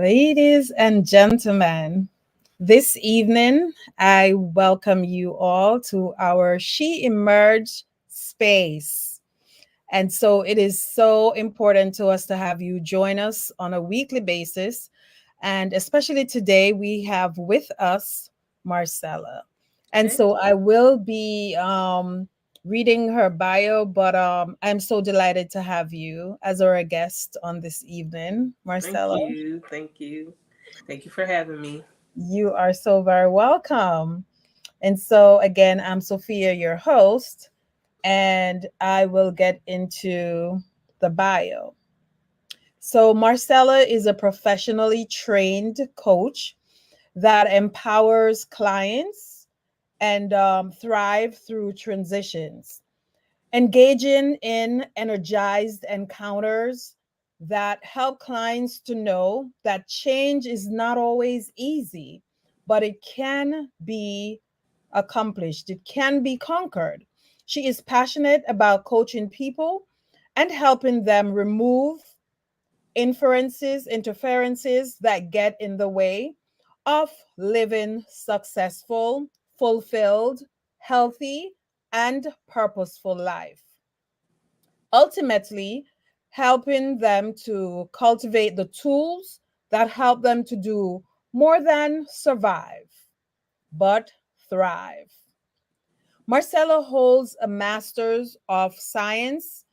Ladies and gentlemen, this evening I welcome you all to our She Emerge space. And so it is so important to us to have you join us on a weekly basis. And especially today, we have with us Marcella. And Hey, so I will be reading her bio, but I'm so delighted to have you as our guest on this evening, thank Marcella. you. Thank you. Thank you for having me. You are so very welcome. And so, again, I'm Sophia, your host, and I will get into the bio. So, Marcella is a professionally trained coach that empowers clients and thrive through transitions, engaging in energized encounters that help clients to know that change is not always easy, but it can be accomplished, it can be conquered. She is passionate about coaching people and helping them remove interferences that get in the way of living successful, fulfilled, healthy, and purposeful life. Ultimately, helping them to cultivate the tools that help them to do more than survive, but thrive. Marcella holds a master's of science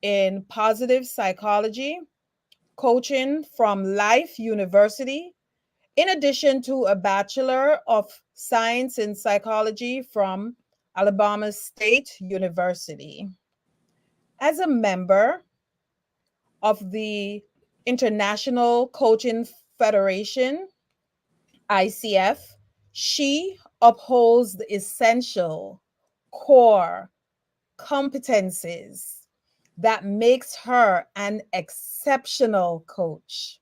in positive psychology coaching from Life University, in addition to a Bachelor of Science in Psychology from Alabama State University. As a member of the International Coaching Federation, ICF, she upholds the essential core competencies that makes her an exceptional coach.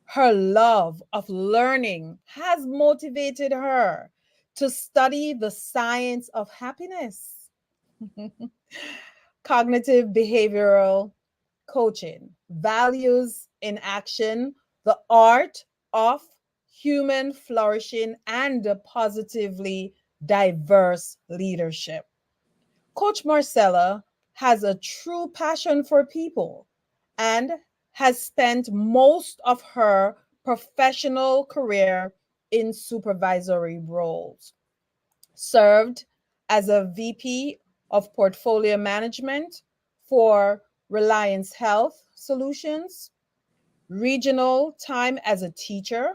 Her love of learning has motivated her to study the science of happiness, cognitive behavioral coaching, values in action, the art of human flourishing, and positively diverse leadership. Coach Marcella has a true passion for people and has spent most of her professional career in supervisory roles, served as a VP of portfolio management for Reliance Health Solutions, regional time as a teacher,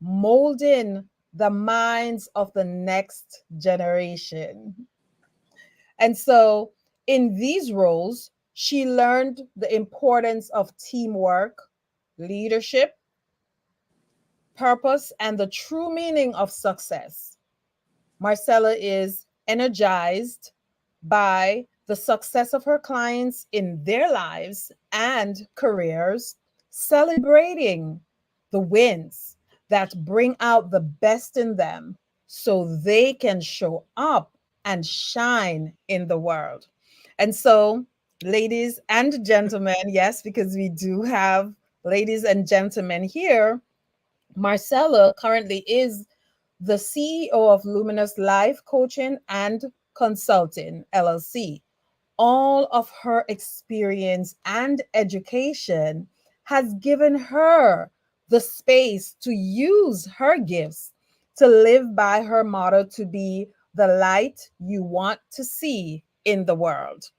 molding the minds of the next generation. And so, in these roles, she learned the importance of teamwork, leadership, purpose, and the true meaning of success. Marcella is energized by the success of her clients in their lives and careers, celebrating the wins that bring out the best in them so they can show up and shine in the world. And so, ladies and gentlemen, yes, because we do have ladies and gentlemen here, Marcella currently is the CEO of Luminous Life Coaching and Consulting, LLC. All of her experience and education has given her the space to use her gifts to live by her motto to be the light you want to see in the world.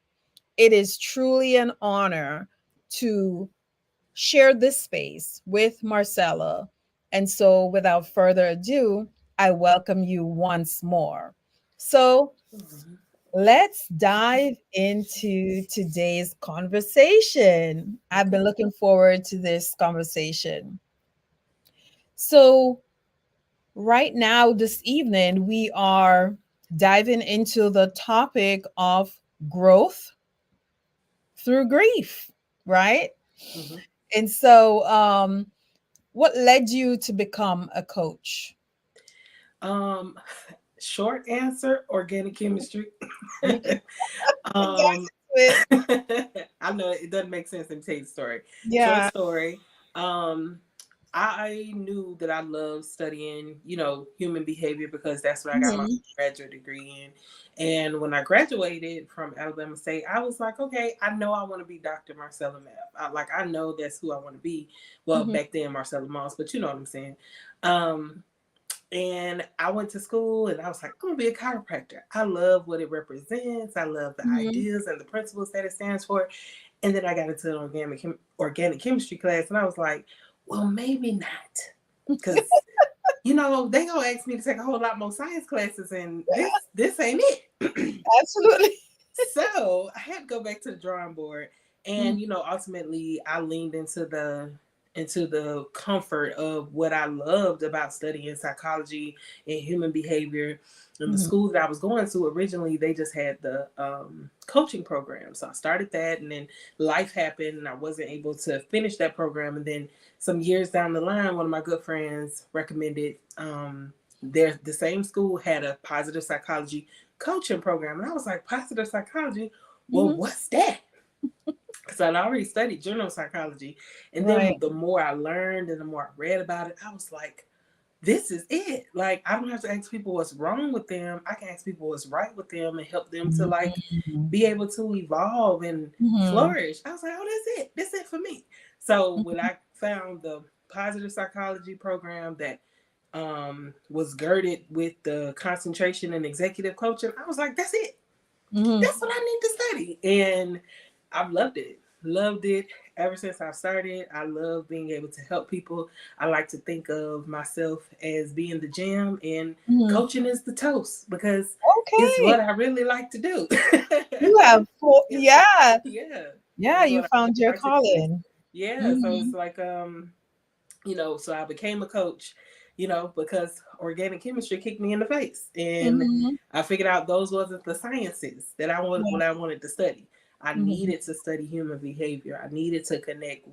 It is truly an honor to share this space with Marcella. And so, without further ado, I welcome you once more. So, Mhm. let's dive into today's conversation. I've been Okay. looking forward to this conversation. So, right now, this evening, we are diving into the topic of growth through grief, right? Mhm. And so, what led you to become a coach? Um, Short answer: organic chemistry. You can um, get it. I know it doesn't make sense. Let me tell you the story. Short Yeah. story. Um, I knew that I loved studying, human behavior because that's what I got my Mhm. graduate degree in. And when I graduated from Alabama State, I was like, okay, I know I want to be Dr. Marcella Mapp. I know that's who I want to be. Well, Mhm. back then Marcella Moss, but you know what I'm saying. Um, and I went to school and I was like, I'm gonna be a chiropractor. I love what it represents. I love the Mhm. ideas and the principles that it stands for. And then I got into an organic chemistry class, and I was like, well, maybe not, because they gonna ask me to take a whole lot more science classes, and this ain't it. Absolutely. So I had to go back to the drawing board, Mhm. and ultimately I leaned into the comfort of what I loved about studying psychology and human behavior. And the Mhm. school that I was going to originally, they just had the coaching program, so I started that, and then life happened, and I wasn't able to finish that program. And then some years down the line, one of my good friends recommended. The same school had a positive psychology coaching program. And I was like, positive psychology? Well, Mhm. what's that? Because I'd already studied general psychology. And Right. then the more I learned and the more I read about it, I was like, this is it. Like, I don't have to ask people what's wrong with them. I can ask people what's right with them and help them to like Mhm. be able to evolve and Mhm. flourish. I was like, oh, that's it. That's it for me. So when I found the positive psychology program that was girded with the concentration and executive coaching, I was like, that's it. Mhm. That's what I need to study. And I've loved it. Loved it ever since I started. I love being able to help people. I like to think of myself as being the gym, and Mhm. coaching is the toast because it's Okay. what I really like to do. You have four. Yeah. Yeah. Yeah. Yeah. It's You what I found really your like to do. calling. Yeah. So it's Mhm. like so I became a coach, because organic chemistry kicked me in the face. And Mhm. I figured out those wasn't the sciences that I wanted Yeah. what I wanted to study. I Mhm. needed to study human behavior. I needed to connect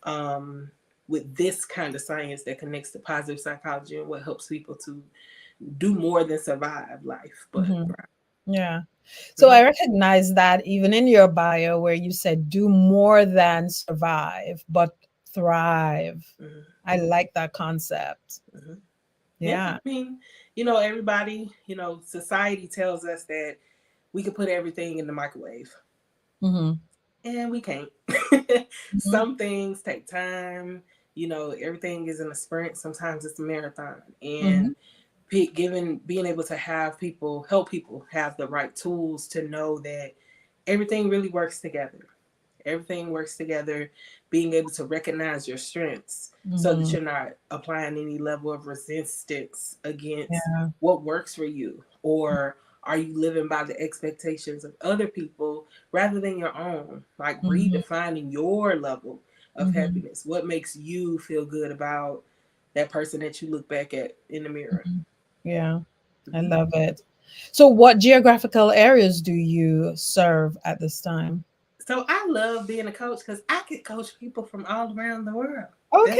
um with this kind of science that connects to positive psychology and what helps people to do more than survive life, but Mhm. thrive. Yeah. So Mm-hmm. I recognize that even in your bio where you said do more than survive, but thrive. Mm-hmm. I like that concept. Mm-hmm. Yeah, I Yeah. mean, everybody, society tells us that we can put everything in the microwave, Mhm. and we can't. Mhm. Some things take time. Everything is in a sprint. Sometimes it's a marathon. Mhm. And being able to help people have the right tools to know that everything really works together. Everything works together. Being able to recognize your strengths so that Mhm. you're not applying any level of resistance against Yeah. what works for you, or are you living by the expectations of other people rather than your own? Like Mhm. redefining your level of Mhm. happiness. What makes you feel good about that person that you look back at in the mirror? Mhm. Yeah. I Mhm. love it. So what geographical areas do you serve at this time? So I love being a coach because I could coach people from all around the world. That's Okay.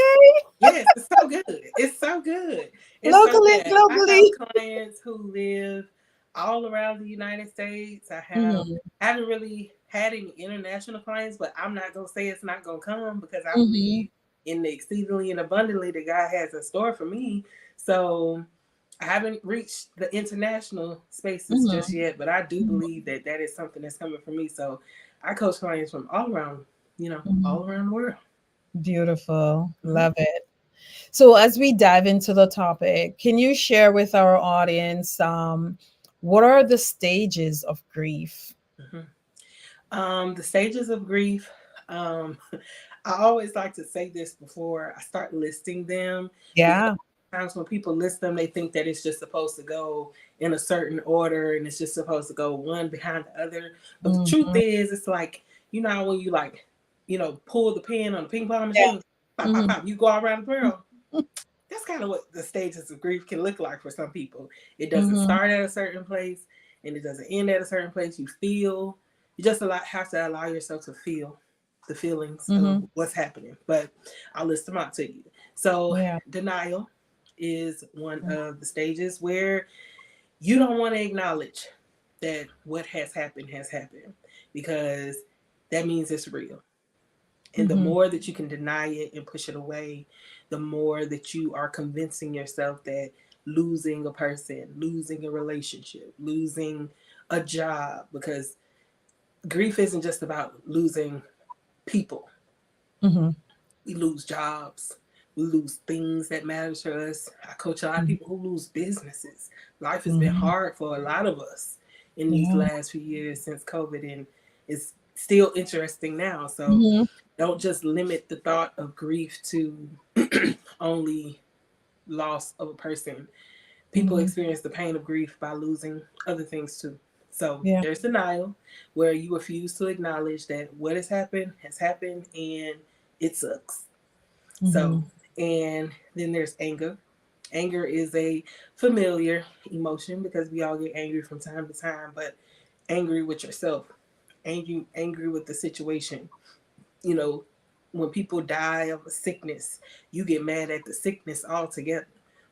Yes, it's so good. It's so good. It's so Locally, good. I globally. have clients who live all around the United States. Mhm. haven't really had any international clients, but I'm not gonna say it's not gonna come because I Mhm. believe in the exceedingly and abundantly that God has in store for me. So I haven't reached the international spaces just Mhm. yet, but I do Mhm. believe that that is something that's coming for me. So I coach clients from all around, Mhm. all around the world. Beautiful. Mm-hmm. Love it. So, as we dive into the topic, can you share with our audience what are the stages of grief? Mm-hmm. The stages of grief. I always like to say this before I start listing them, because Yeah. sometimes when people list them, they think that it's just supposed to go in a certain order and it's just supposed to go one behind the other. But the truth Mhm. is, it's like, when you like, pull the pin on the ping pong Yeah. machine, pop, pop, Mhm. pop, you go around the world. That's kind of what the stages of grief can look like for some people. It doesn't Mhm. start at a certain place and it doesn't end at a certain place. You just have to allow yourself to feel the feelings of Mhm. what's happening. But I'll list them out to you. So, Yeah. denial is one of the stages where you don't want to acknowledge that what has happened because that means it's real. And the Mhm. more that you can deny it and push it away, the more that you are convincing yourself that losing a person, losing a relationship, losing a job, because grief isn't just about losing people. Mhm. We lose jobs, we lose things that matter to us. I coach a lot of people who lose businesses. Life has been Mhm. hard for a lot of us in these Yeah. last few years since COVID, and it's still interesting now. So Mhm. don't just limit the thought of grief to only loss of a person. People Mhm. experience the pain of grief by losing other things too. So Yeah. there's denial, where you refuse to acknowledge that what has happened, and it sucks. So, Mhm. and then there's anger. Anger is a familiar emotion because we all get angry from time to time, but angry with yourself, angry with the situation. You know, when people die of a sickness, you get mad at the sickness altogether.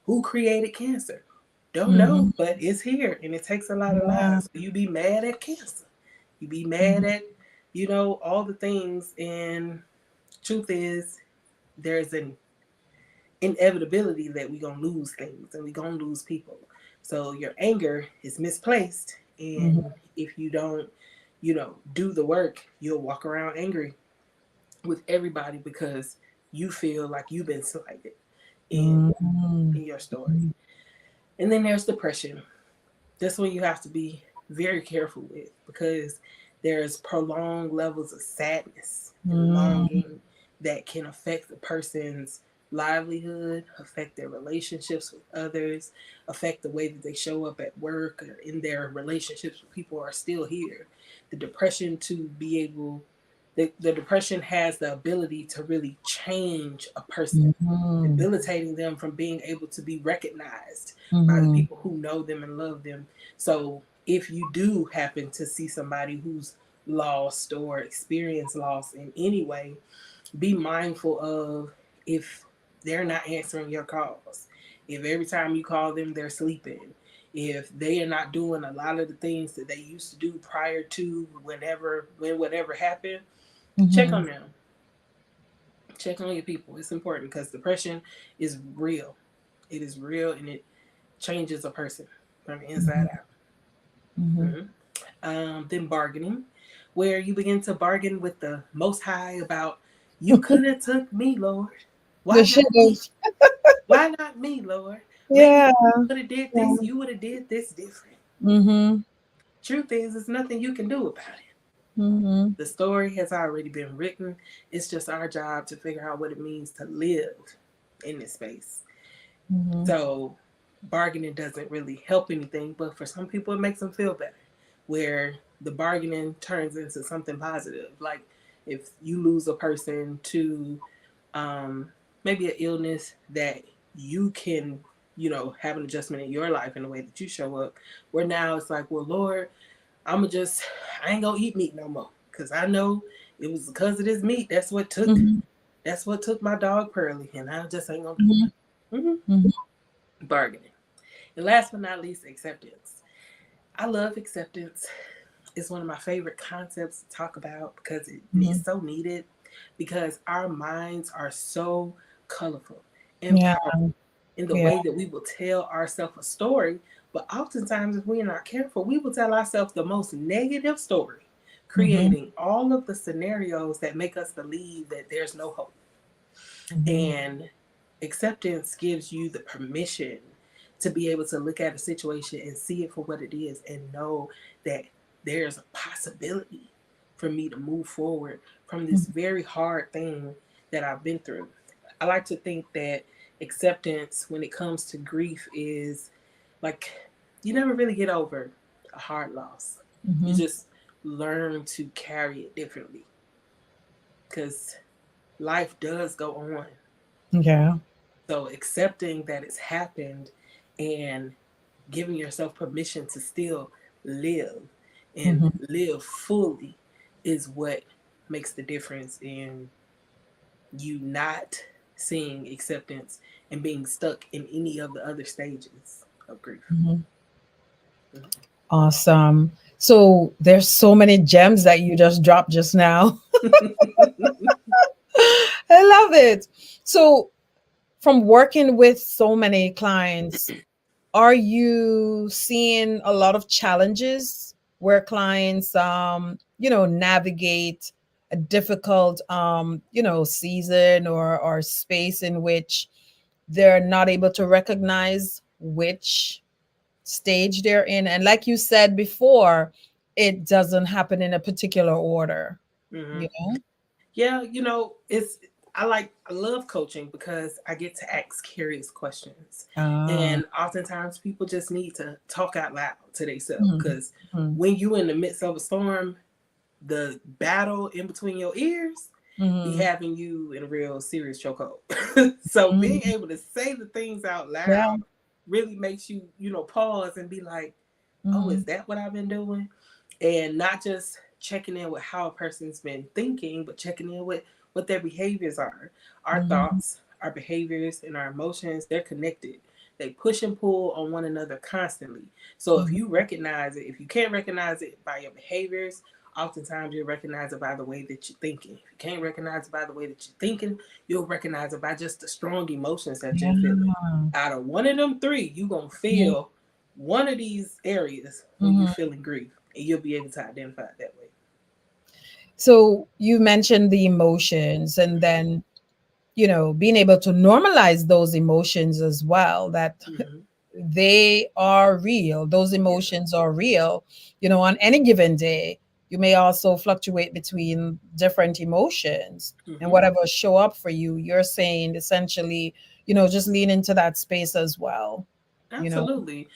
Who created cancer? Don't know, Mhm. but it's here and it takes a lot of Yeah. lives. So you be mad at cancer. You be mad Mhm. at, all the things. And truth is, there's an inevitability that we're going to lose things and we're going to lose people. So your anger is misplaced. Mhm. And if you don't, do the work, you'll walk around angry with everybody because you feel like you've been slighted in Mhm. your story. And then there's depression. That's when you have to be very careful with, because there's prolonged levels of sadness and Mhm. longing that can affect the person's livelihood, affect their relationships with others, affect the way that they show up at work or in their relationships with people who are still here. The depression to be able the depression has the ability to really change a person, Mhm. debilitating them from being able to be recognized by the Mhm. people who know them and love them. So if you do happen to see somebody who's lost or experienced loss in any way, be mindful of if they're not answering your calls, if every time you call them they're sleeping, if they are not doing a lot of the things that they used to do prior to when whatever happened. Check Mhm. on them, check on your people. It's important because depression is real. It is real and it changes a person from the inside Mhm. out. Mhm. Then bargaining, where you begin to bargain with the Most High about, you could have took me, Lord. The Why not me? shadows. Why not me, Lord? Maybe Yeah. you would have did this. Yeah. You would have did this different. Mhm. Truth is, there's nothing you can do about it. Mhm. The story has already been written. It's just our job to figure out what it means to live in this space. Mhm. So bargaining doesn't really help anything, but for some people it makes them feel better, where the bargaining turns into something positive. Like if you lose a person to um, maybe an illness that you can, have an adjustment in your life in the way that you show up, where now it's like, well, Lord, I ain't gonna eat meat no more. Cause I know it was because of this meat. Mhm. That's what took my dog Pearly, and I just ain't gonna do Mhm. it. Mm-hmm. Mhm. Bargaining. And last but not least, acceptance. I love acceptance. It's one of my favorite concepts to talk about because it's Mhm. so needed, because our minds are so colorful and Yeah. powerful in the Yeah. way that we will tell ourselves a story. But oftentimes, if we're not careful, we will tell ourselves the most negative story, Mhm. creating all of the scenarios that make us believe that there's no hope. Mhm. And acceptance gives you the permission to be able to look at a situation and see it for what it is and know that there's a possibility for me to move forward from this Mhm. very hard thing that I've been through. I like to think that acceptance when it comes to grief is like, you never really get over a hard loss. You Mhm. just learn to carry it differently because life does go on. Yeah. So accepting that it's happened and giving yourself permission to still live and Mhm. live fully is what makes the difference in you not seeing acceptance and being stuck in any of the other stages of grief. Mhm. Awesome. So there's so many gems that you just dropped just now. I love it. So, from working with so many clients, are you seeing a lot of challenges where clients, navigate a difficult, season or space in which they're not able to recognize which stage they're in? And like you said before, it doesn't happen in a particular order, Hmm. you know? Yeah, I love coaching because I get to ask curious questions. Ah, And oftentimes people just need to talk out loud to themselves mhm, because mhm, when you in the midst of a storm, the battle in between your ears be mhm, having you in a real serious chokehold. So being mhm. able to say the things out Yeah. loud really makes you, pause and be like, oh, is Mhm, that what I've been doing? And not just checking in with how a person's been thinking, but checking in with what their behaviors are. Our mhm, thoughts, our behaviors, and our emotions, they're connected. They push and pull on one another constantly. So if mhm, you recognize it, if you can't recognize it by your behaviors, oftentimes you'll recognize it by the way that you're thinking. If you can't recognize it by the way that you're thinking, you'll recognize it by just the strong emotions that you're feeling. yeah. Out of one of them three, you're going to Mhm, feel one of these areas when you're mhm. feeling grief, and you'll be able to identify it that way. So you mentioned the emotions, and then, being able to normalize those emotions as well, that Mm-hmm. they are real. Those Yeah. emotions are real. On any given day, you may also fluctuate between different emotions, and Mm-hmm. whatever show up for you, you're saying essentially, just lean into that space as well, you know? Absolutely.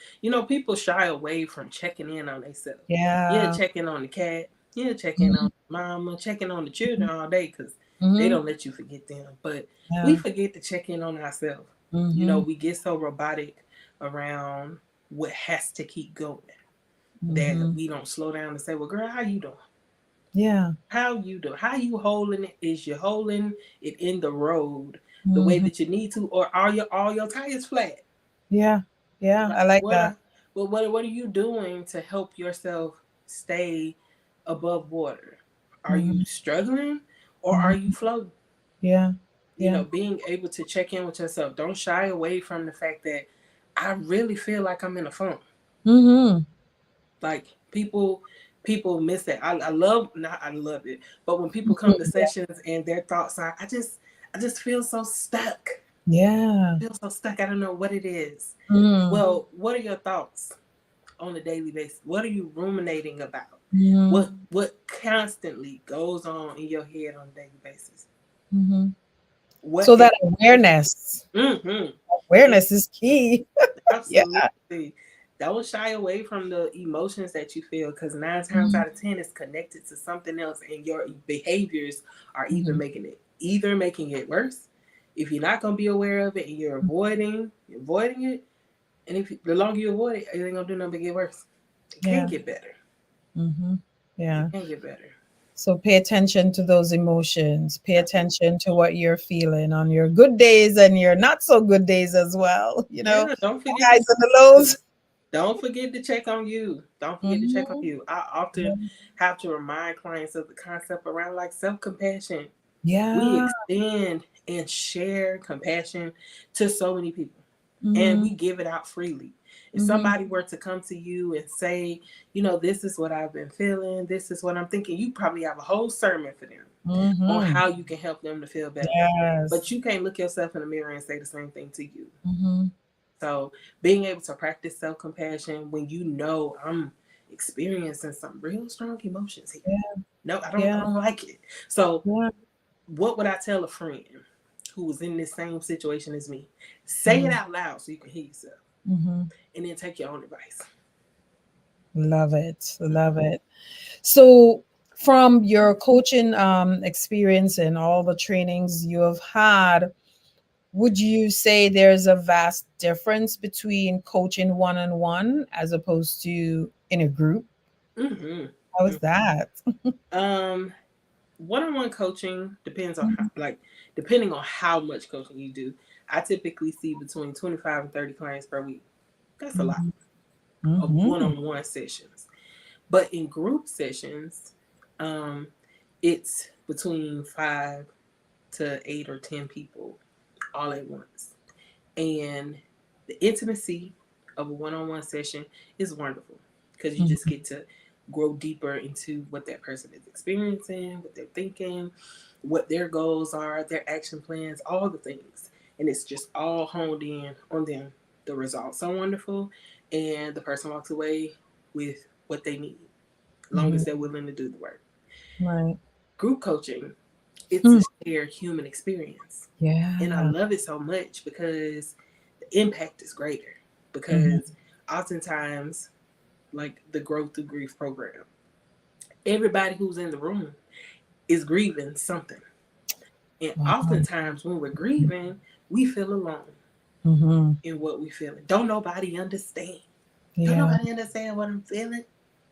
People shy away from checking in on themselves. Yeah, Yeah. checking on the cat. Yeah, checking Mhm, on mama, checking on the children all day because they mhm, don't let you forget them. But we yeah. forget to check in on ourselves. Mhm, We get so robotic around what has to keep going that mhm. we don't slow down and say, "Well, girl, how you doing? Yeah. How you doing? How you holding it? Is you holding it in the road the way Mhm. that you need to, or are all your tires flat? Yeah. Yeah, Like I like what that. are what are you doing to help yourself stay above water? Are you Mhm, struggling or are you mhm. floating? Yeah. Yeah. Being able to check in with yourself. Don't shy away from the fact that I really feel like I'm in a funk. Mhm. Like people miss that. I love not I love it, but when people come to Mhm. Yeah. sessions and their thoughts are, I just feel so stuck. Yeah. I feel so stuck. I don't know what it is. Mhm. Well, what are your thoughts on a daily basis? What are you ruminating about? Mhm. What constantly goes on in your head on a daily basis? Mhm. What So is that awareness, mm-hmm. awareness is key. Yeah. Absolutely. Don't shy away from the emotions that you feel because nine times Mhm. out of ten it's connected to something else, and your behaviors are Mhm. either making it worse. If you're not gonna be aware of it and you're avoiding it, and if the longer you avoid it, it ain't gonna do nothing but get worse. It can't Yeah. get better. Mhm. It Yeah. can't get better. So pay attention to those emotions. Pay attention to what you're feeling on your good days and your not so good days as well. Yeah, don't The forget to highs and the lows. don't forget to check on you. Don't forget to check on Mhm. you. I often have to remind clients of the concept around like self-compassion. We Yeah. extend and share compassion to so many people, and Mhm. we give it out freely. If Mhm. somebody were to come to you and say, this is what I've been feeling, this is what I'm thinking, you probably have a whole sermon for them on Mhm. how you can help them to feel better. But Yes. you can't look yourself in the mirror and say the same thing to you. Mhm. So being able to practice self compassion when I'm experiencing some real strong emotions here. Yeah. No, I Yeah. don't like it. So Yeah. what would I tell a friend who was in this same situation as me? Say it Mhm. out loud so you can hear yourself, Mhm. and then take your own advice. Love it. Love it. So, from your coaching experience and all the trainings you have had, would you say there's a vast difference between coaching one on one as opposed to in a group? Mm-hmm. How is that? Um, One-on-one coaching depends on Mhm. depending on how much coaching you do. I typically see between 25 and 30 clients per week. That's a lot Mhm. of Mhm. one-on-one sessions. But in group sessions, um, it's between 5 to 8 or 10 people all at once. And the intimacy of a one-on-one session is wonderful because you just Mhm. get to grow deeper into what that person is experiencing, what they're thinking, what their goals are, their action plans, all the things. And it's just all honed in on them. The results are wonderful, and the person walks away with what they need, as long as Mhm. they're willing to do the work. Right. Group coaching, it's a Mm. shared human experience. And I Yeah. love it so much because the impact is greater. Mhm. Because oftentimes, like the Growth Through Grief program, everybody who's in the room is grieving something. And Wow. oftentimes, when we're grieving, we feel alone Mhm. in what we're feeling. Don't nobody understand. Don't Yeah. nobody understand what I'm feeling.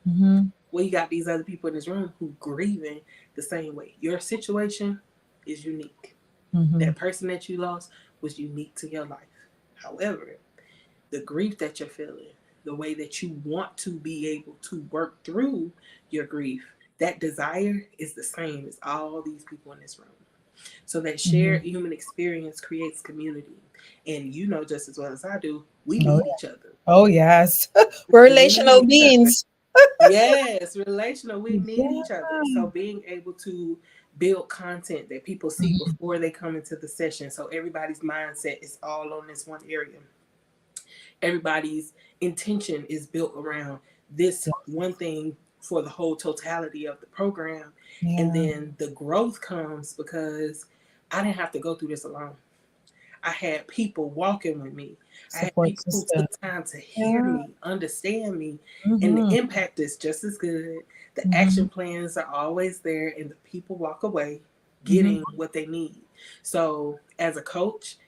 Mhm. Well, you got these other people in this room who grieving the same way. Your situation is unique. Mhm. That person that you lost was unique to your life. However, the grief that you're feeling, the way that you want to be able to work through your grief, that desire is the same as all these people in this room. So that shared Mhm. human experience creates community. And you know just as well as I do, we Oh, need yeah. each other. Oh, yes. We're We need relational each other. beings. Yes, relational, we need Yeah. each other. So being able to build content that people see Mhm. before they come into the session, so everybody's mindset is all on this one area. Everybody's intention is built around this Yeah. one thing for the whole totality of the program. And Yeah. then the growth comes because I didn't have to go through this alone. I had people walking with me. I had Support people who system. took time to hear Yeah. me, understand me, and the Mhm. impact is just as good. The Mhm. action plans are always there, and the people walk away Mhm. getting what they need. So, as a coach,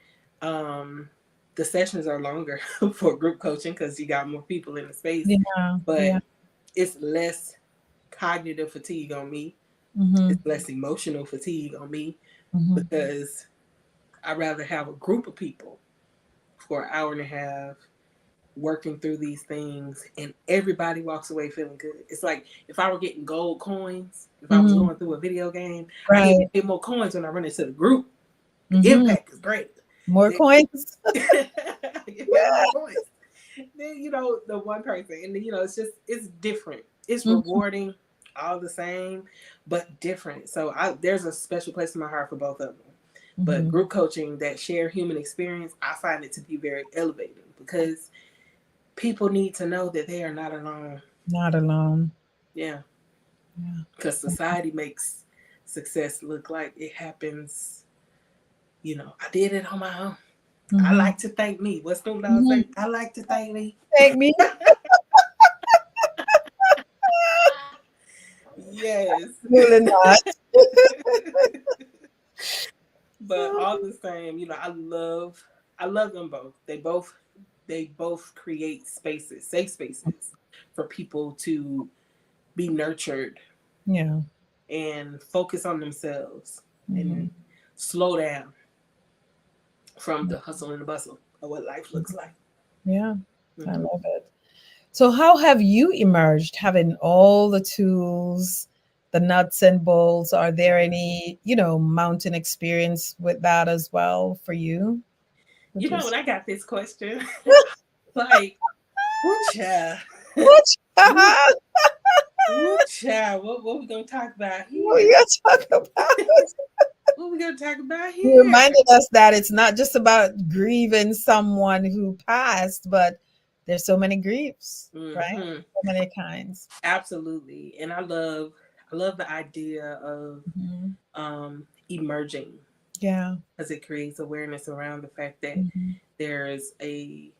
um, the sessions are longer for group coaching because you got more people in the space, Yeah. but Yeah. it's less cognitive fatigue on me. Mhm. It's less emotional fatigue on me Mhm. because I'd rather have a group of people for an hour and a half working through these things and everybody walks away feeling good. It's like if I were getting gold coins, if I was Mhm. going through a video game, I get Right. way more coins when I run into the group. The Mhm. impact is great. More Then coins. I get way Yeah. more coins. Then the one person, and then it's different. It's Mhm. rewarding, all the same, but different. So there's a special place in my heart for both of them. But Mhm. group coaching, that shared human experience, I find it to be very elevating because people need to know that they are not alone. Not alone. Yeah, Yeah. because society makes success look like it happens. I did it on my own. I Mhm. like to thank me. What Snoop Dogg Mhm. say? I like to thank me. Thank me. Yes. Really not. But all the same, I love them both. They both create spaces, safe spaces for people to be nurtured Yeah. and focus on themselves Mhm. and slow down from the hustle and the bustle of what life looks like. Yeah. I Hmm. love it. So, how have you emerged having all the tools, the nuts and bolts? Are there any, mountain experience with that as well for you? Which When is I got this question, like, whoo child, what? whoo, whoo child, what we gonna talk about What here? you talk about? What we gonna talk about You here? reminded us that it's not just about grieving someone who passed, but there's so many griefs, right? Hmm. So many kinds. Absolutely, and I love the idea of Mhm. emerging Yeah. because it creates awareness around the fact that Mhm. there's a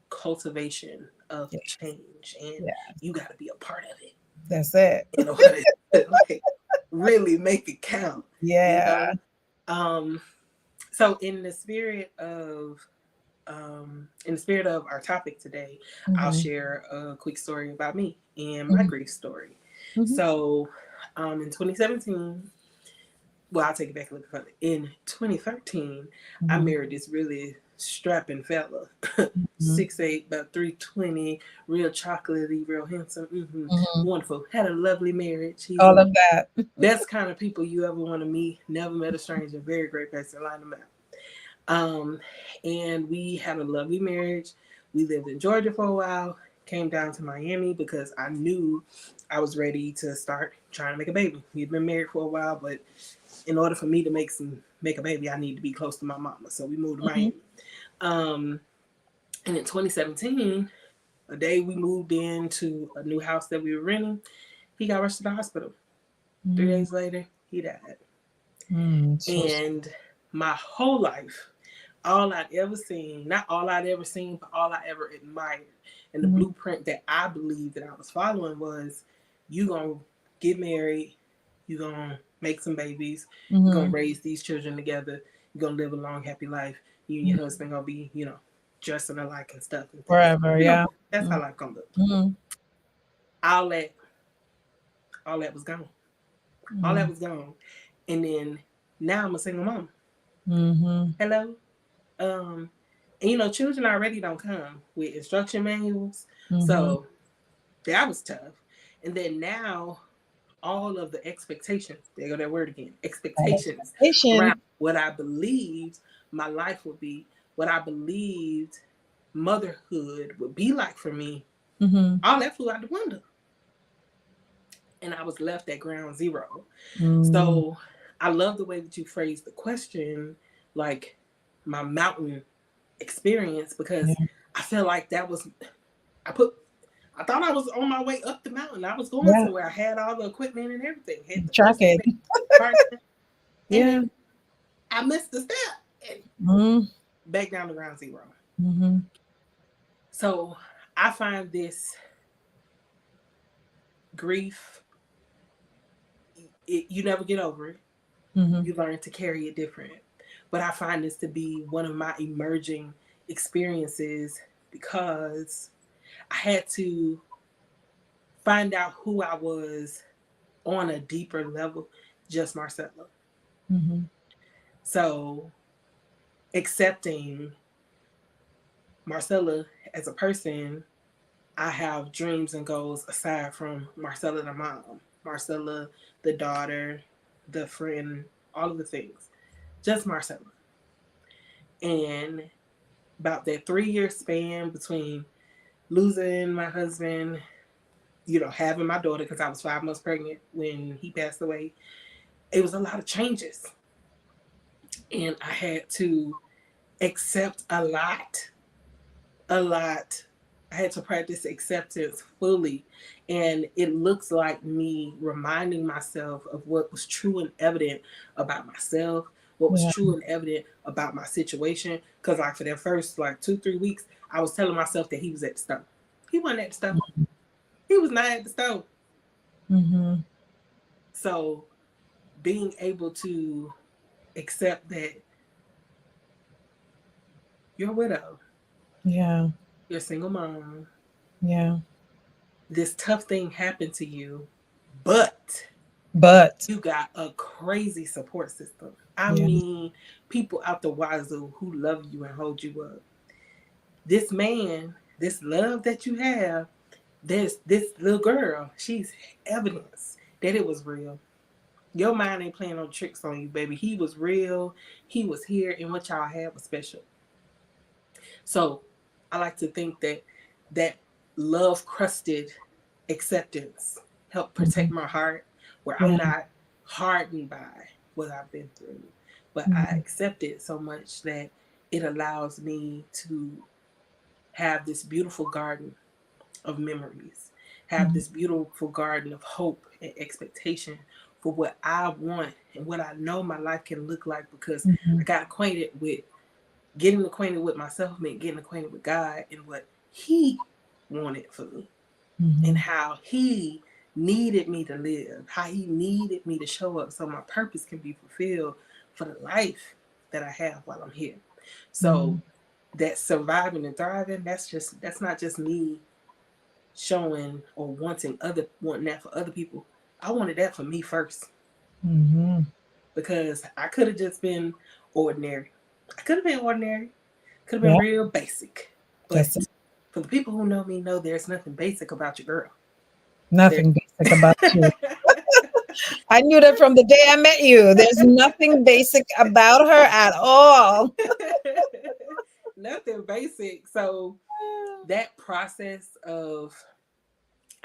cultivation of Yeah. change, and Yeah. you got to be a part of it That's it. in order to like really make it count. You Yeah. know. Um, so in the spirit of our topic today, I'll Mhm. share a quick story about me and my Mhm. grief story. Mhm. So, in 2017, well, I'll take it back a little further. In 2013, I Mhm. married this really strapping fella. Mm-hmm. 6'8", about 320, real chocolatey, real handsome. Mm-hmm. Wonderful. Had a lovely marriage. He's All a of that. best kind of people you ever want to meet. Never met a stranger. Very great person. Line them out. And we had a lovely marriage. We lived in Georgia for a while. Came down to Miami because I knew I was ready to start trying to make a baby. We'd been married for a while, but in order for me to make a baby, I need to be close to my mama. So we moved to Mm-hmm. Miami. And in 2017, a day we moved into a new house that we were renting, he got rushed to the hospital. 3 days later, he died. So And my whole life, all I'd ever seen, not all I'd ever seen, but all I ever admired, and the mm-hmm. blueprint that I believed that I was following was, you gonna get married, you gonna make some babies, you're gonna Mm-hmm. raise these children together, you're gonna live a long, happy life. You and your husband gonna be, dressing alike and stuff and things. Forever, yeah. That's how life gonna look. Mm-hmm. All that, all that was gone. All that was gone. And then now I'm a single mom. Mm-hmm. Hello. And children already don't come with instruction manuals. Mm-hmm. So that was tough. And then now all of the expectations, there go that word again, expectations Expectation. around what I believed my life would be, what I believed motherhood would be like for me, Mm-hmm. all that flew out the window. And I was left at ground zero. Mm-hmm. So I love the way that you phrased the question, like my mountain experience, because Yeah. I feel like that was, I thought I was on my way up the mountain. I was going Yeah. somewhere. I had all the equipment and everything. Had the Track first it. part, and Yeah. then I missed the step and Mm-hmm. back down to ground zero. Mm-hmm. So I find this grief, you never get over it. Mm-hmm. You learn to carry it different. But I find this to be one of my emerging experiences because I had to find out who I was on a deeper level, just Marcella. Mm-hmm. So accepting Marcella as a person, I have dreams and goals aside from Marcella the mom, Marcella the daughter, the friend, all of the things. Just Marcella. And about that 3 year span between losing my husband, having my daughter, because I was 5 months pregnant when he passed away, it was a lot of changes. And I had to accept a lot. I had to practice acceptance fully. And it looks like me reminding myself of what was true and evident about myself, what was Yeah. true and evident about my situation. Because like for that first 2-3 weeks, I was telling myself that he was at the stove. He wasn't at the stove. He was not at the stove. Mm-hmm. So being able to accept that you're a widow, Yeah. you're a single mom, Yeah. this tough thing happened to you, but But you got a crazy support system. I yeah. mean, people out the wazoo who love you and hold you up. This man, this love that you have, this little girl, she's evidence that it was real. Your mind ain't playing no tricks on you, baby. He was real. He was here, and what y'all had was special. So I like to think that that love crusted acceptance helped Mm-hmm. protect my heart, where I'm Yeah. not hardened by what I've been through, but I Mm-hmm. accept it so much that it allows me to have this beautiful garden of memories, have Mm-hmm. this beautiful garden of hope and expectation for what I want and what I know my life can look like, because Mm-hmm. I got acquainted with getting acquainted with myself meant getting acquainted with God and what He wanted for me, Mm-hmm. and how He needed me to live, how He needed me to show up so my purpose can be fulfilled for the life that I have while I'm here. So Mm-hmm. that surviving and thriving, that's not just me showing or wanting that for other people. I wanted that for me first, Mm-hmm. because I could have just been ordinary. I could have been ordinary, Could have been Yeah. real basic. That's But for the people who know me, know there's nothing basic about your girl. There. nothing basic about you. I knew that from the day I met you. There's nothing basic about her at all. Nothing basic. So that process of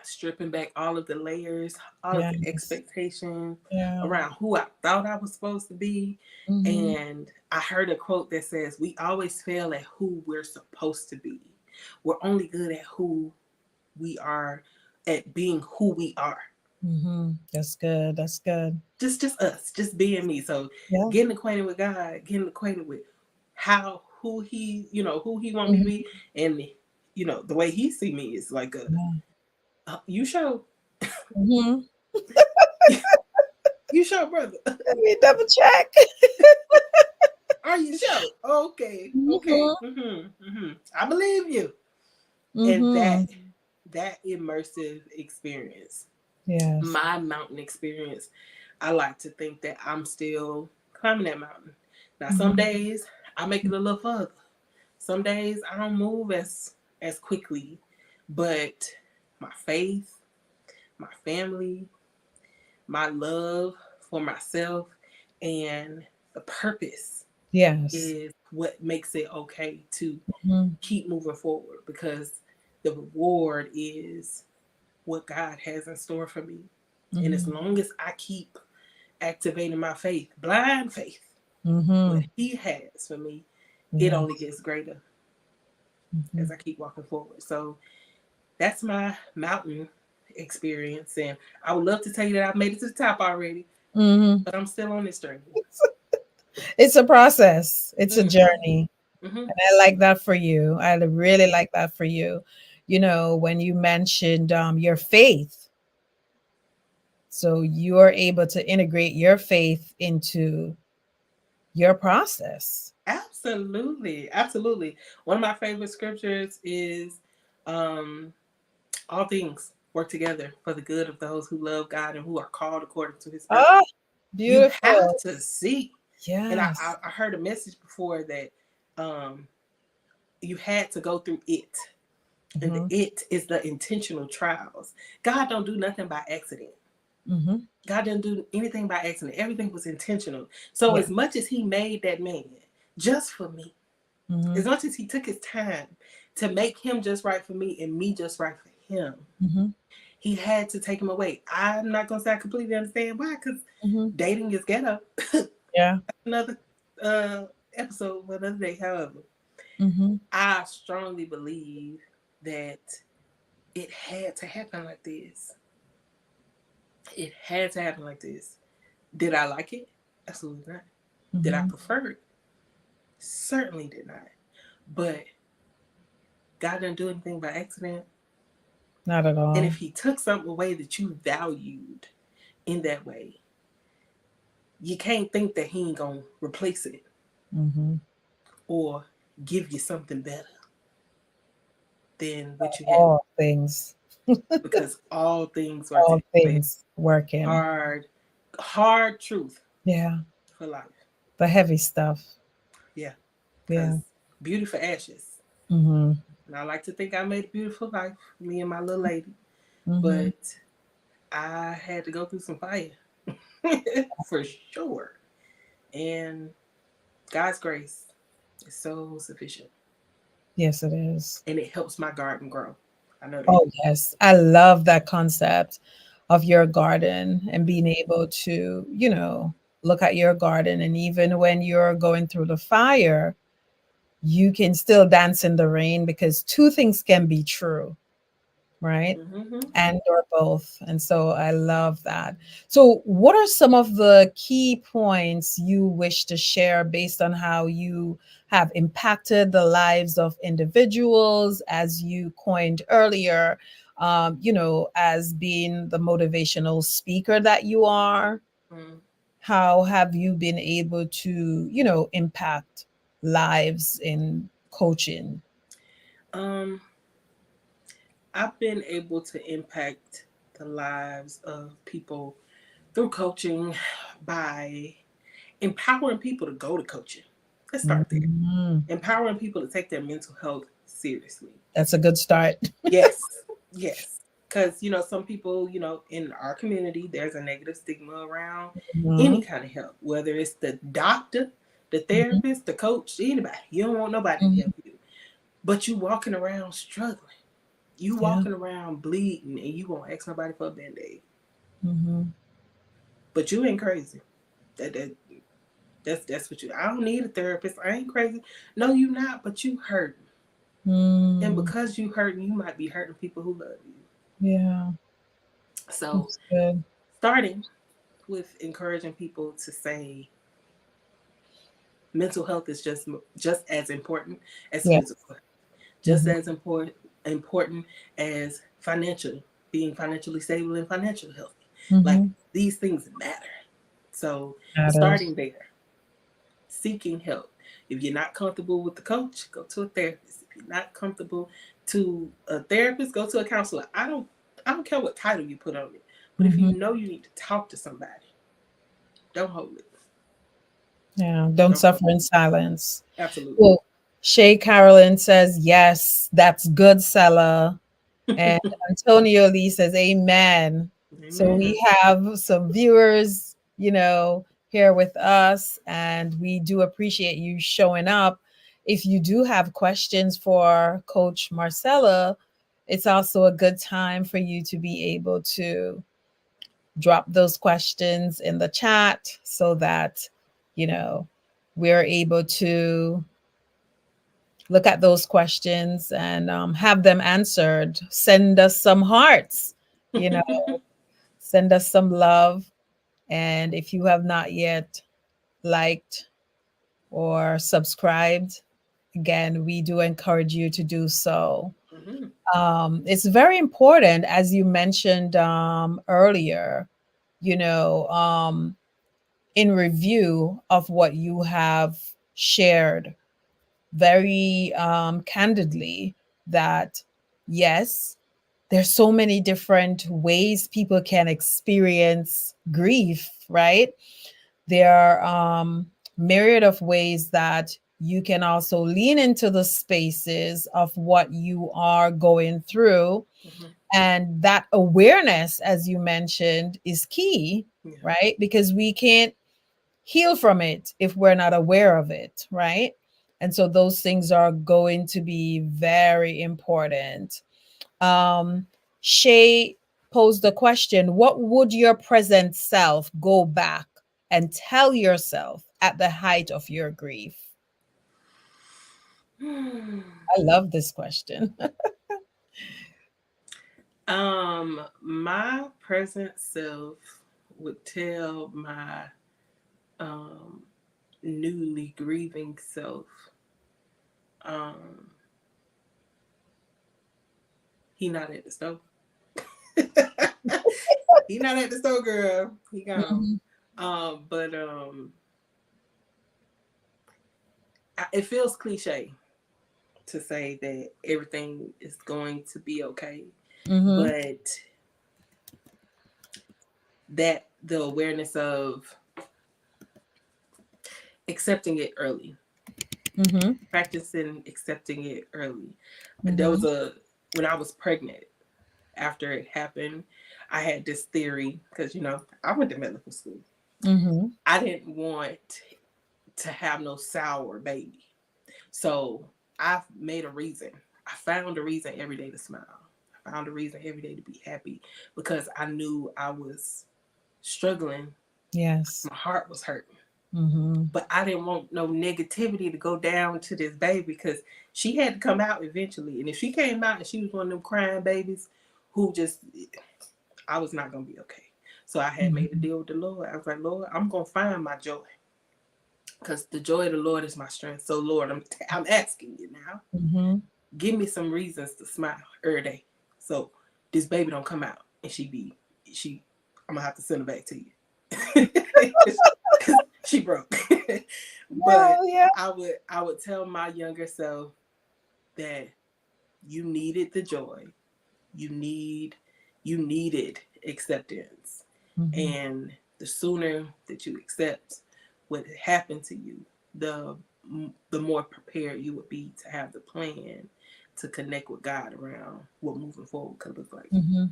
stripping back all of the layers, all of the Yes. expectation Yeah. around who I thought I was supposed to be. Mm-hmm. And I heard a quote that says, "We always fail at who we're supposed to be. We're only good at who we are, at being who we are." Mm-hmm. That's good. That's good. Just us, just being me. So Yeah. getting acquainted with God, getting acquainted with how who he, who he want me to be, Mm-hmm. and the way he see me is like you show, Mm-hmm. you show, brother. Let me double check. Are you sure? Okay, okay. Mm-hmm. I believe you. And Mm-hmm. that immersive experience, Yes. my mountain experience, I like to think that I'm still climbing that mountain. Now, some Mm-hmm. days I make it a little further. Some days I don't move as quickly, but my faith, my family, my love for myself, and the purpose Yes. is what makes it okay to Mm-hmm. keep moving forward, because the reward is what God has in store for me. And as Mm-hmm. long as I keep activating my faith, blind faith, what Mm-hmm. He has for me, it only Yes. gets greater Mm-hmm. as I keep walking forward. So that's my mountain experience. And I would love to tell you that I've made it to the top already, Mm-hmm. but I'm still on this journey. It's a process. It's a Mm-hmm. journey. Mm-hmm. And I like that for you. I really like that for you. When you mentioned your faith, so you're able to integrate your faith into your process. Absolutely. Absolutely. One of my favorite scriptures is um, all things work together for the good of those who love God and who are called according to His purpose. Oh, You have beautiful. to see. And Yes. I heard a message before that um, you had to go through it. And the Hmm. it is the intentional trials. God don't do nothing by accident. Hmm. God didn't do anything by accident. Everything was intentional. So Yeah. as much as He made that man just for me, Hmm. as much as He took His time to make him just right for me and me just right for him, Hmm. He had to take him away. I'm not gonna say I completely understand why, because Hmm. dating is ghetto. Yeah. Another uh, episode for another day. However, Hmm. I strongly believe that it had to happen like this. It had to happen like this. Did I like it? Absolutely not. Did I Hmm. prefer it? Certainly did not. But God didn't do anything by accident. Not at And all. if He took something away that you valued in that way, you can't think that He ain't gonna replace it Hmm. or give you something better than what you have. All things. Because all things work All together. things working. Hard, hard truth Yeah. for life. The heavy stuff. Yeah. Because Yeah. beauty for ashes. Hmm. And I like to think I made a beautiful life, me and my little lady. Hmm. But I had to go through some fire for sure. And God's grace is so sufficient. Yes, it is. And it helps my garden grow. I know that. Oh, yes. I love that concept of your garden and being able to, look at your garden. And even when you're going through the fire, you can still dance in the rain because two things can be true, right? Mm-hmm. And or both. And so I love that. So, what are some of the key points you wish to share based on how you have impacted the lives of individuals, as you coined earlier, as being the motivational speaker that you are? Mm. How have you been able to, impact lives in coaching? Um, I've been able to impact the lives of people through coaching by empowering people to go to coaching. Let's start there. Mhm. Empowering people to take their mental health seriously. That's a good start. Yes, yes. Because, some people, in our community, there's a negative stigma around any Mhm. kind of help, whether it's the doctor, the Mhm. therapist, the coach, anybody. You don't want nobody to Mhm. help you. But you walking around struggling. You Yeah. walking around bleeding and you won't ask nobody for a band-aid. Mhm. But you ain't crazy. That, that that's what you. I don't need a therapist. I ain't crazy. No, you not. But you hurting, and Mm. because you hurting, you might be hurting people who love you. Yeah. So, That's good. starting with encouraging people to say mental health is just as important as Yes. physical, just Mhm. as important as being financially stable and financially healthy. Like, Mhm. these things matter. So, Matters. starting there, seeking help. If you're not comfortable with the coach, go to a therapist. If you're not comfortable to a therapist, go to a counselor. I don't care what title you put on it. But if you Mhm. know you need to talk to somebody, don't hold it. Yeah. Don't Don't hold suffer in silence. it. Absolutely. Well, Shay Carolyn says, yes, that's good, Sella. And Antonio Lee says, Amen. So we Amen. have some viewers, here with us, and we do appreciate you showing up. If you do have questions for Coach Marcella, it's also a good time for you to be able to drop those questions in the chat so that, you know, we're able to look at those questions and have them answered. Send us some hearts, you know, send us some love. And if you have not yet liked or subscribed, again, we do encourage you to do so. Mhm. It's very important, as you mentioned earlier, you know, in review of what you have shared very candidly, that yes, there's so many different ways people can experience grief, right? There are myriad of ways that you can also lean into the spaces of what you are going through. Mhm. And that awareness, as you mentioned, is key, Yeah. right? Because we can't heal from it if we're not aware of it, right? And so those things are going to be very important. Um, Shay posed the question, what would your present self go back and tell yourself at the height of your grief? I love this question. My present self would tell my um newly grieving self, um, he not at the stove. He not at the stove, girl. He gone. Mhm. But it feels cliche to say that everything is going to be okay, Mhm. but that the awareness of accepting it early, Mhm. practicing accepting it early. There was Mhm. when I was pregnant, after it happened, I had this theory because, I went to medical school. Mhm. I didn't want to have no sour baby. So I made a reason. I found a reason every day to smile. I found a reason every day to be happy because I knew I was struggling. Yes. My heart was hurting. Mhm. But I didn't want no negativity to go down to this baby because she had to come out eventually. And if she came out and she was one of them crying babies who just, I was not going to be okay. So I had made a Mhm. deal with the Lord. I was like, Lord, I'm going to find my joy because the joy of the Lord is my strength. So, Lord, I'm asking you now, Mhm. give me some reasons to smile every day. So this baby don't come out and she, I'm going to have to send her back to you. Because she broke. But Oh, yeah. I would tell my younger self that you needed the joy. You needed acceptance. Mhm. And the sooner that you accept what happened to you, the the more prepared you would be to have the plan to connect with God around what moving forward could look like. Mm-hmm.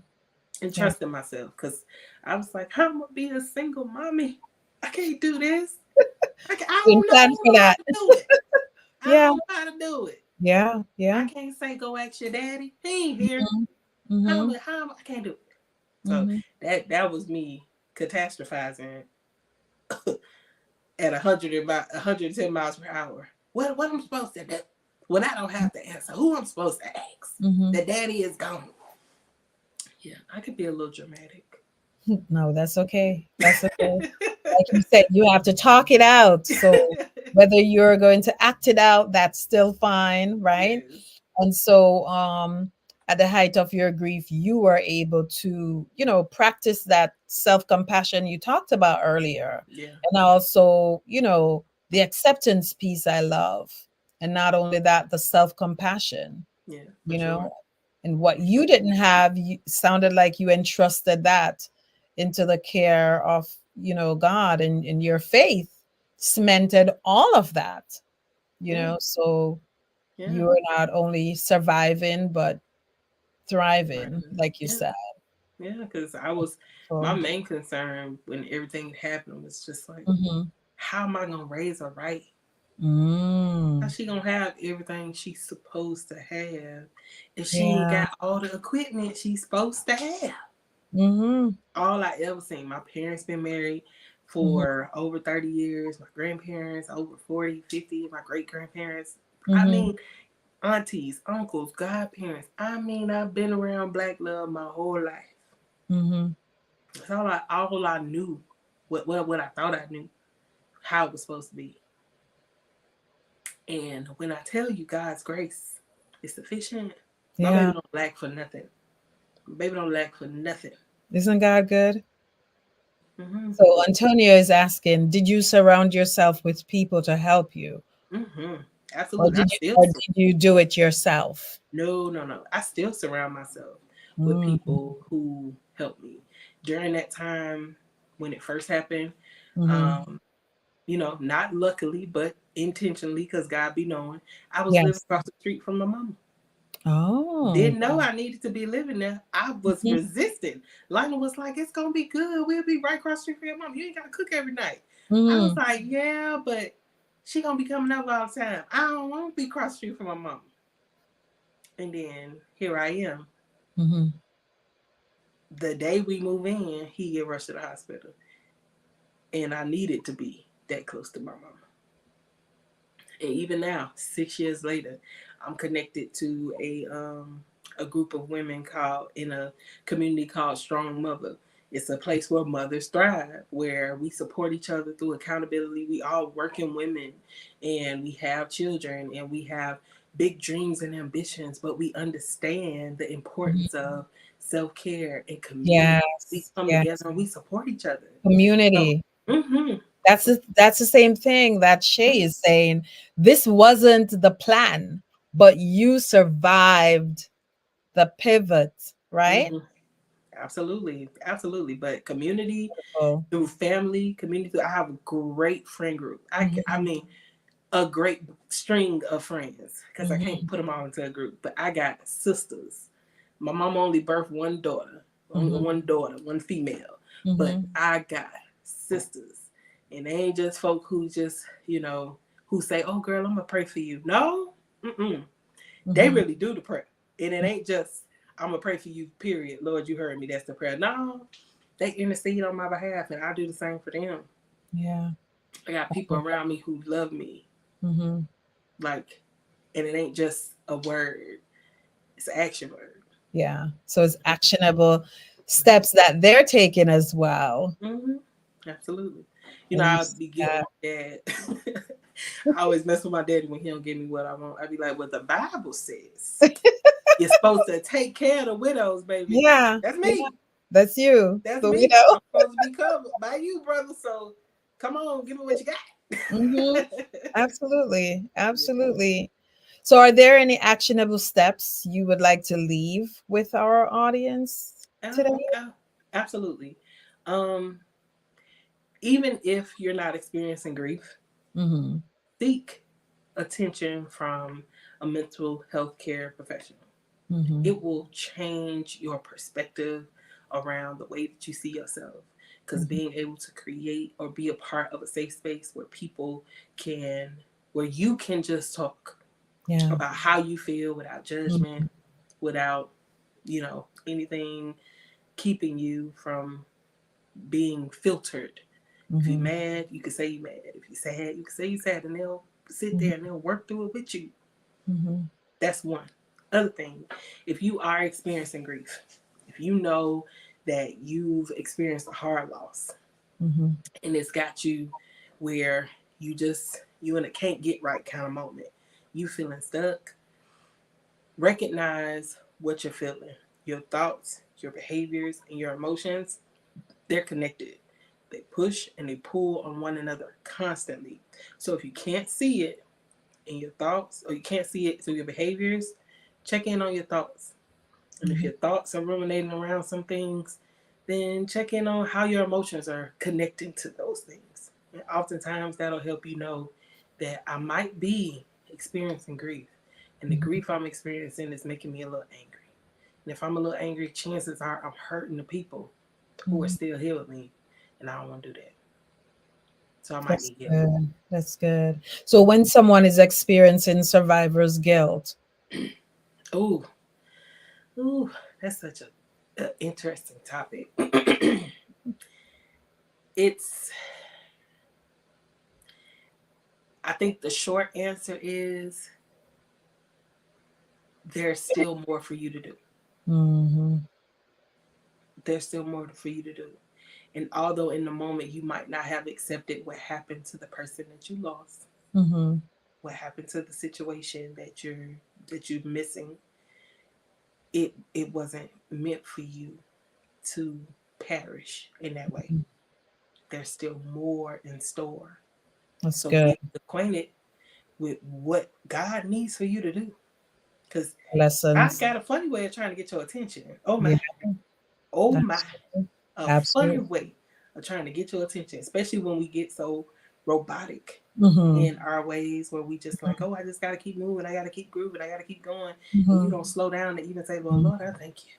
And Yeah. trusting myself, because I was like, how am I gonna be a single mommy? I can't do this. Didn't I plan don't for know how that. to do it. I Yeah. don't know how to do it. Yeah. I Yeah. can't say go ask your daddy. He ain't here. Mm-hmm. Mm-hmm. I can't do it. So Mm-hmm. that was me catastrophizing at 100 about 110 miles per hour. What I'm supposed to do when I don't have the answer? Who I'm supposed to ask? Mm-hmm. The daddy is gone. Yeah, I could be a little dramatic. No, that's okay. That's okay. Like you said, you have to talk it out. So whether you're going to act it out, that's still fine, right? Yes. And so at the height of your grief, you were able to, practice that self-compassion you talked about earlier. Yeah. And also, the acceptance piece I love. And not only that, the self-compassion, Yeah. For you know, sure. and what For you sure. didn't have, you sounded like you entrusted that into the care of, God, and your faith cemented all of that, Yeah. so Yeah. you're not only surviving but thriving, Right. like you Yeah. said. Yeah. Because my So, main concern when everything happened was just like, mhm. how am I gonna raise her right? How Mm, she gonna have everything she's supposed to have if she ain't yeah. got all the equipment she's supposed to have? Mhm. All I ever seen, my parents been married Mhm. for over 30 years, my grandparents over 40, 50, my great grandparents. I Mhm. mean, aunties, uncles, godparents. I mean, I've been around black love my whole life. Mhm. That's all I knew, what I thought I knew, how it was supposed to be. And when I tell you God's grace is sufficient, my Yeah. baby don't lack for nothing. My baby don't lack for nothing. Isn't God good? Mm-hmm. So Antonio is asking, did you surround yourself with people to help you, Mm-hmm. or Absolutely. did you or did you do it yourself? No. I still surround myself with Mm, people who helped me during that time when it first happened. mhm. Um, not luckily, but intentionally, because God be knowing, I was living Yes. across the street from my mama. Oh. Didn't know I needed to be living there. I was Mhm. resisting. Lana was like, "It's gonna be good. We'll be right across the street from your mom. You ain't gotta cook every night." I was Mhm. like, "Yeah, but she gonna be coming over all the time. I don't want to be across the street from my mom." And then here I am. Mhm. The day we move in, he get rushed to the hospital, and I needed to be that close to my mama. And even now, 6 years later, I'm connected to a group of women called in a community called Strong Mother. It's a place where mothers thrive, where we support each other through accountability. We all working women, and we have children, and we have big dreams and ambitions, but we understand the importance Mhm. of self-care and community. We Yes. come Yes. together and we support each other. So, Community. mm-hmm, That's the same thing that Shay is saying. This wasn't the plan, but you survived the pivot, right? mm-hmm. Absolutely, absolutely. But community Oh. through family, community. I have a great friend group. I Mhm. mean, a great string of friends because I can't Mhm. put them all into a group. But I got sisters. My mom only birthed one daughter, only Mhm. one daughter, one female. But Mhm. I got sisters, and they ain't just folk who just who say, "Oh, girl, I'm gonna pray for you." No, mm-mm. They Mhm. really do the prayer, and it ain't just I'm gonna pray for you. Period. Lord, you heard me. That's the prayer. No, they intercede on my behalf, and I do the same for them. Yeah. I got people around me who love me, Mhm. like, and it ain't just a word; it's an action word. Yeah. So it's actionable steps that they're taking as well. Mm-hmm. Absolutely. And you I'll see be getting that. my dad. I always mess with my daddy when he don't give me what I want. I be like, "What the Bible says, you're supposed to take care of the widows, baby." Yeah. That's Yeah. me. That's you. That's So, me. I'm supposed to be covered by you, brother. So come on, give me what you got. mhm. Absolutely. Yeah. Absolutely. So, are there any actionable steps you would like to leave with our audience today? Yeah, absolutely. Um, Even if you're not experiencing grief, Mhm. seek attention from a mental health care professional. Mm-hmm. It will change your perspective around the way that you see yourself. Because Mm-hmm. being able to create or be a part of a safe space where people can, where you can just talk Yeah. about how you feel without judgment, without, anything keeping you from being filtered. If you're Mm-hmm. mad, you can say you're mad. If you're sad, you can say you're sad, and they'll sit there and they'll work through it with you. Mm-hmm. That's one. Other thing, if you are experiencing grief, if you know that you've experienced a hard loss Mm-hmm. and it's got you where you in a can't get right kind of moment, you feeling stuck, recognize what you're feeling. Your thoughts, your behaviors, and your emotions, they're connected. They push and they pull on one another constantly. So if you can't see it in your thoughts, or you can't see it through your behaviors, check in on your thoughts. And if Mm-hmm. your thoughts are ruminating around some things, then check in on how your emotions are connecting to those things. And oftentimes that'll help you know that I might be experiencing grief. And the Mm-hmm. grief I'm experiencing is making me a little angry. And if I'm a little angry, chances are I'm hurting the people who are Mm-hmm. still here with me. And I don't want to do that. So I might That's need help. good. That's good. So when someone is experiencing survivor's guilt, Ooh, ooh, that's such a interesting topic. It's I think the short answer is there's still more for you to do. mm-hmm. There's still more for you to do. And although in the moment you might not have accepted what happened to the person that you lost, Mm-hmm. what happened to the situation that you're missing, it wasn't meant for you to perish in that way. There's still more in store. That's So good. get acquainted with what God needs for you to do. Because God Lessons. got a funny way of trying to get your attention. Oh my. Yeah, Oh my. absolutely. A funny Absolutely. way of trying to get your attention, especially when we get so robotic Mm-hmm. in our ways where we just like, oh, I just got to keep moving. I got to keep grooving. I got to keep going. And you Mm-hmm. don't slow down to even say, well, Lord, I thank you.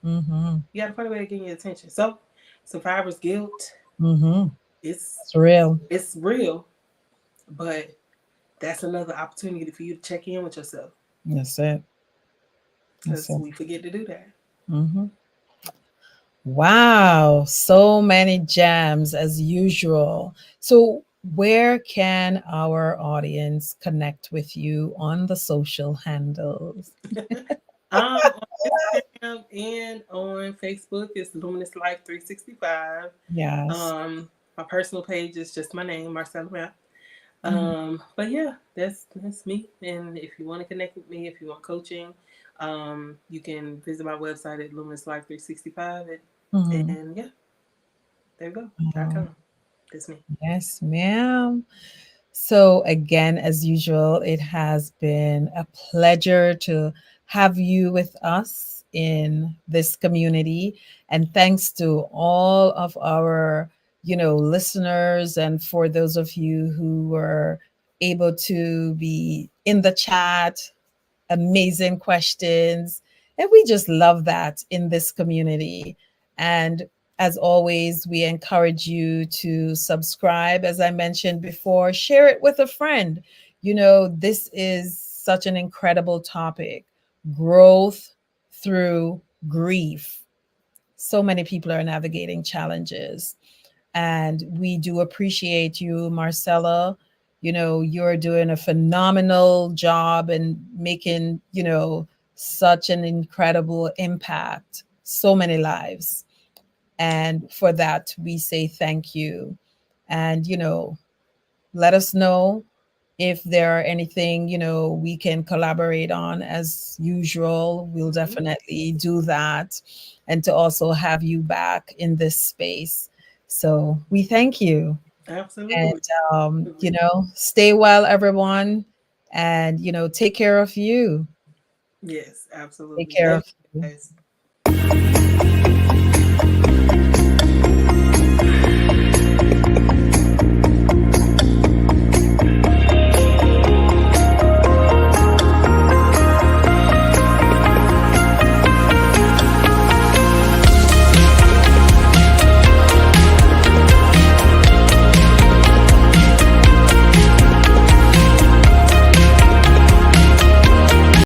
Mm-hmm. You got a funny way of getting your attention. So, survivor's guilt, Mm-hmm. it's, It's real. it's real, but that's another opportunity for you to check in with yourself That's it. That's because it. we forget to do that. Mm-hmm. Wow, so many gems as usual. So, where can our audience connect with you on the social handles? On Instagram and on Facebook, it's Luminous Life 365. Yes. My personal page is just my name, Marcella. Mhm. But yeah, that's me. And if you want to connect with me, if you want coaching, you can visit my website at Luminous Life 365. Mhm. And yeah, there you go. Oh, .com. That's me. yes, ma'am. So, again, as usual, it has been a pleasure to have you with us in this community. And thanks to all of our, listeners, and for those of you who were able to be in the chat, amazing questions. And we just love that in this community. And as always, we encourage you to subscribe. As I mentioned before, share it with a friend. This is such an incredible topic, growth through grief. So many people are navigating challenges. And we do appreciate you, Marcella. You're doing a phenomenal job and making, such an incredible impact, so many lives. And for that, we say thank you. And, let us know if there are anything, we can collaborate on as usual. We'll Mm-hmm. definitely do that. And to also have you back in this space. So we thank you. And, Absolutely. stay well, everyone. And, take care of you. Yes, Take absolutely. care Love of you. you guys.